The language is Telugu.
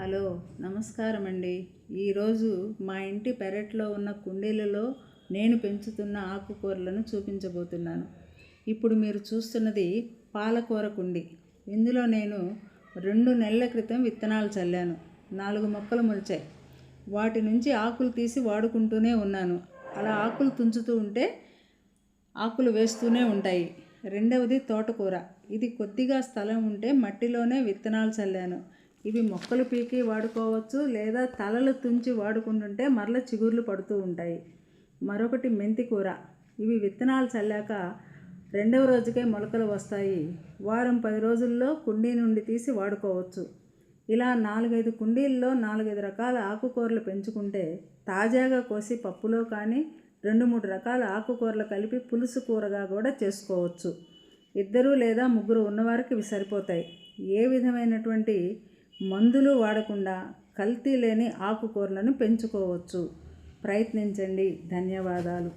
హలో, నమస్కారం అండి. ఈరోజు మా ఇంటి పెరట్లో ఉన్న కుండీలలో నేను పెంచుతున్న ఆకుకూరలను చూపించబోతున్నాను. ఇప్పుడు మీరు చూస్తున్నది పాలకూర కుండి. ఇందులో నేను 2 నెలల క్రితం విత్తనాలు చల్లాను. 4 మొక్కలు మొలిచాయి. వాటి నుంచి ఆకులు తీసి వాడుకుంటూనే ఉన్నాను. అలా ఆకులు తుంచుతూ ఉంటే ఆకులు వేస్తూనే ఉంటాయి. రెండవది తోటకూర. ఇది కొద్దిగా స్థలం ఉంటే మట్టిలోనే విత్తనాలు చల్లాను. ఇవి మొక్కలు పీకి వాడుకోవచ్చు, లేదా తలలు తుంచి వాడుకుంటుంటే మరల చిగుర్లు పడుతూ ఉంటాయి. మరొకటి మెంతి కూర. ఇవి విత్తనాలు చల్లాక రెండవ రోజుకే మొలకలు వస్తాయి. వారం 10 రోజుల్లో కుండీ నుండి తీసి వాడుకోవచ్చు. ఇలా 4-5 కుండీల్లో 4-5 రకాల ఆకుకూరలు పెంచుకుంటే తాజాగా కోసి పప్పులో కానీ 2-3 రకాల ఆకుకూరలు కలిపి పులుసు కూరగా కూడా చేసుకోవచ్చు. 2 లేదా 3 ఉన్నవారికి ఇవి సరిపోతాయి. ఏ విధమైనటువంటి మందులు వాడకుండా కల్తీ లేని ఆకుకూరలను పెంచుకోవచ్చు. ప్రయత్నించండి. ధన్యవాదాలు.